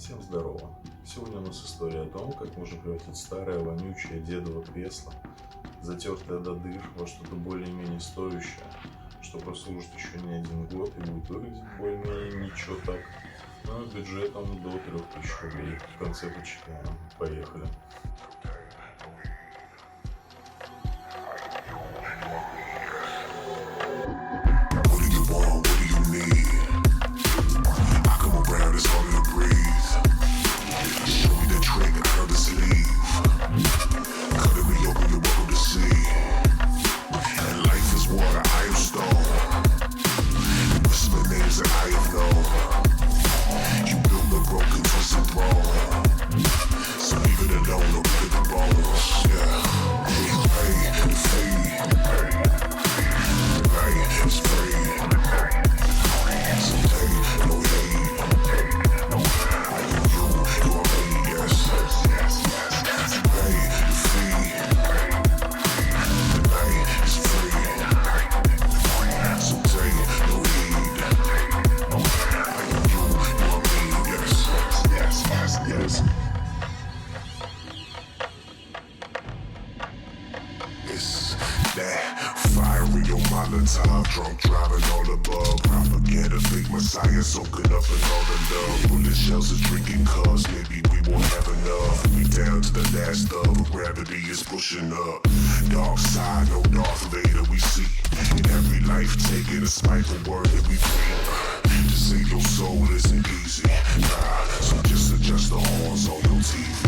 Всем здорово! Сегодня у нас история о том, как можно превратить старое вонючее дедово кресло, затертое до дыр, во что-то более-менее стоящее, что прослужит еще не один год и будет выглядеть более-менее ничего так, но бюджетом до 3000 рублей. В конце почитаем. Поехали! Drunk driving all above, propaganda, fake messiah, soaking up in all the love. Bullet shells are drinking cause maybe we won't have enough. We down to the last of gravity is pushing up. Dark side, no Darth Vader we see. In every life taking a spiteful word that we breathe. To save your soul isn't easy, nah, so just adjust the horns on your TV.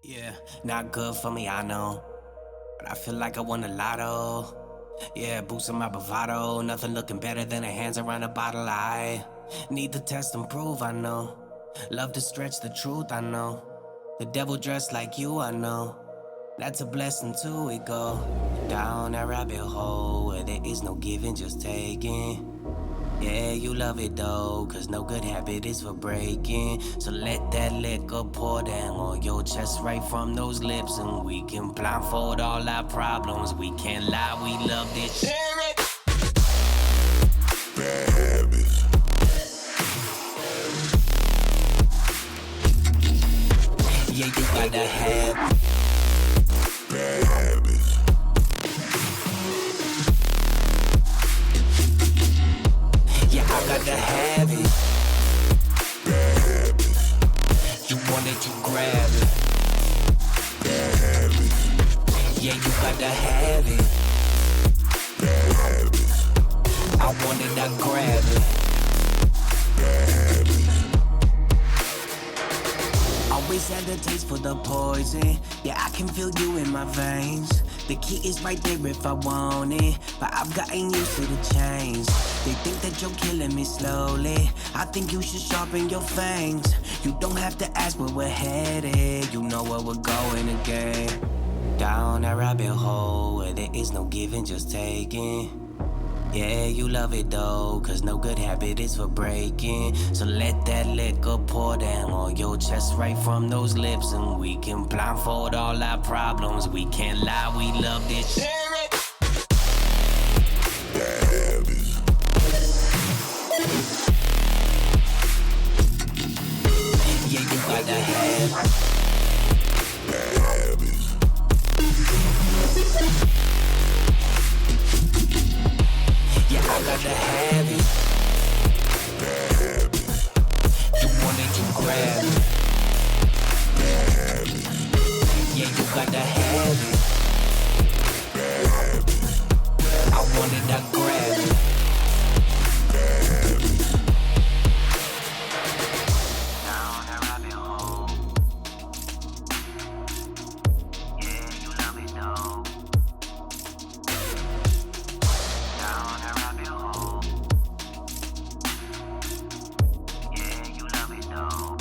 Yeah, not good for me, I know. But I feel like I won the lotto. Yeah, boosting my bravado. Nothing looking better than a hands around a bottle. I need to test and prove, I know. Love to stretch the truth, I know. The devil dressed like you, I know. That's a blessing too, we go down that rabbit hole where there is no giving, just taking. Yeah, you love it though, cause no good habit is for breaking. So let that liquor pour down on your chest right from those lips, and we can blindfold all our problems. We can't lie, we love this shit. Bad habits. Yeah, you gotta have bad habits. Yeah, I gotta have it. Bad habits. You want it, you grab it. Bad habits. Yeah, you gotta have it. Bad habits. I want it, I grab it. Bad habits. Always had a taste for the poison. Yeah, I can feel you in my veins. The key is right there if I want it, but I've gotten used to the change. They think that you're killing me slowly. I think you should sharpen your fangs. You don't have to ask where we're headed. You know where we're going again. Down that rabbit hole where there is no giving, just taking. Yeah, you love it though, cause no good habit is for breaking. So let that liquor pour down on your chest right from those lips, and we can blindfold all our problems. We can't lie, we love this shit. Yeah, I got to have it. You want it, you grab it. Yeah, you got to have it. I want it, I grab it. Down the rabbit hole. Yeah, you love it though. Down the rabbit hole. Yeah, you love it though.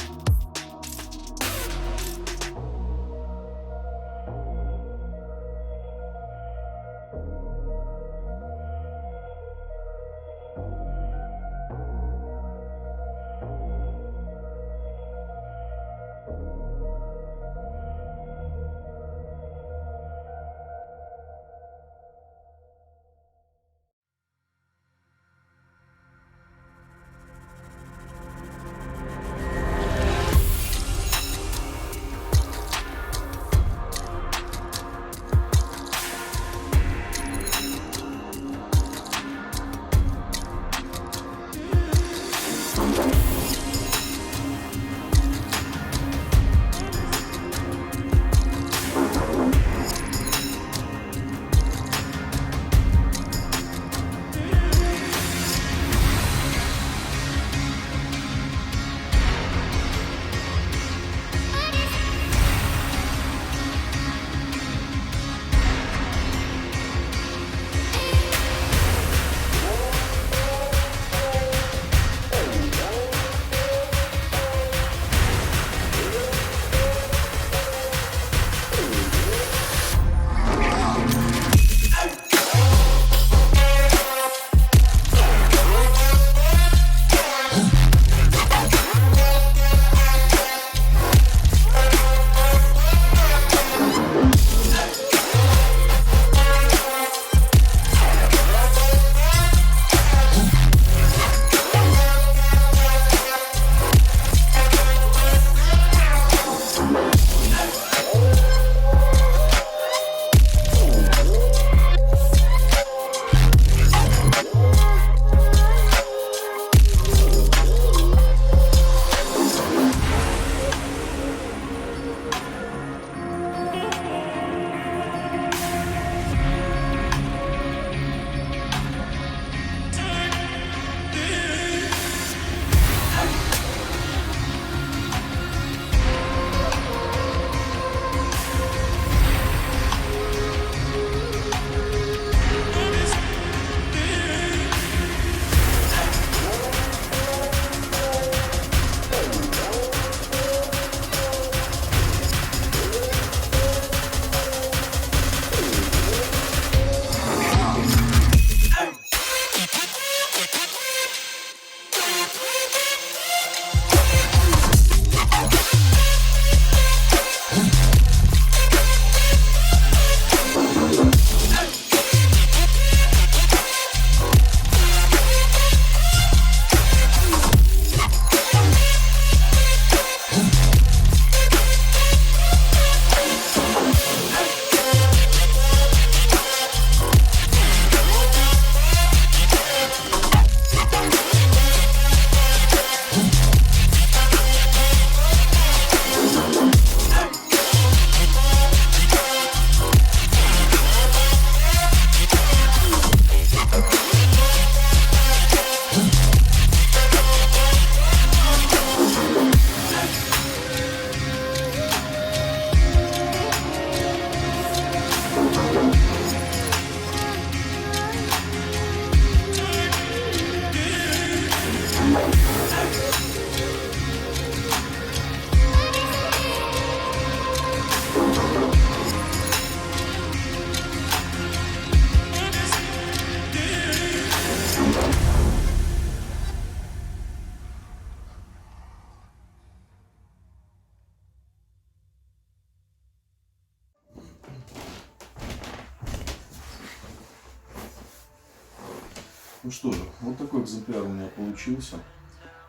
Ну что же, вот такой экземпляр у меня получился.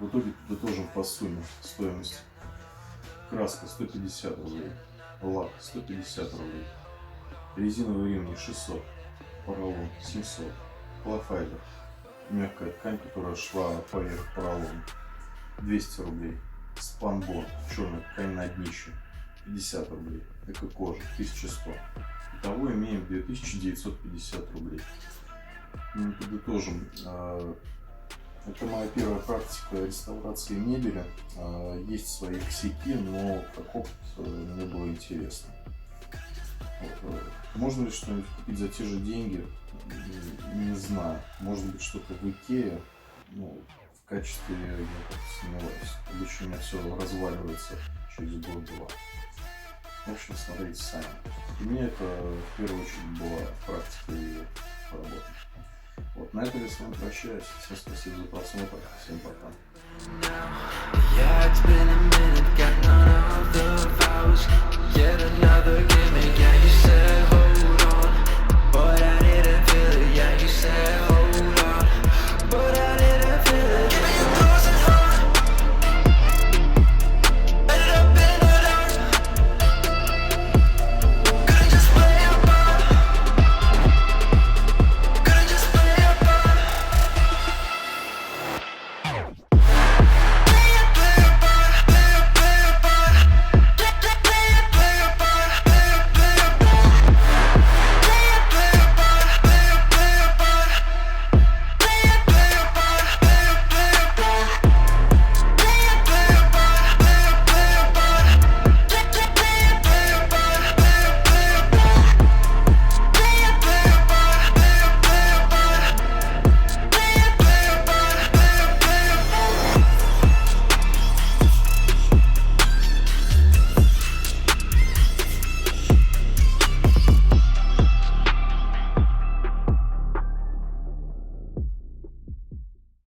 В итоге подытожим по сумме стоимости. Краска 150 рублей. Лак 150 рублей. Резиновые ремни 600. Поролон 700. Холофайбер. Мягкая ткань, которая шла поверх поролона. 200 рублей. Спанборд. Черная ткань на днище. 50 рублей. Эко-кожа 1100. Итого имеем 2950 рублей. Мы подытожим. Это моя первая практика реставрации мебели. Есть свои косяки, но как опыт мне было интересно. Вот. Можно ли что-нибудь купить за те же деньги? Не знаю. Может быть, что-то в Икее. Ну, в качестве я как-то сомневаюсь. Обычно у меня все разваливается через год-два. В общем, смотрите сами. И мне это в первую очередь была практика и работа. Вот, на этом я с вами прощаюсь. Всем спасибо за просмотр. Всем пока. Yeah, it's been a minute, got none of the vows. Yet another gimmick, yeah, you said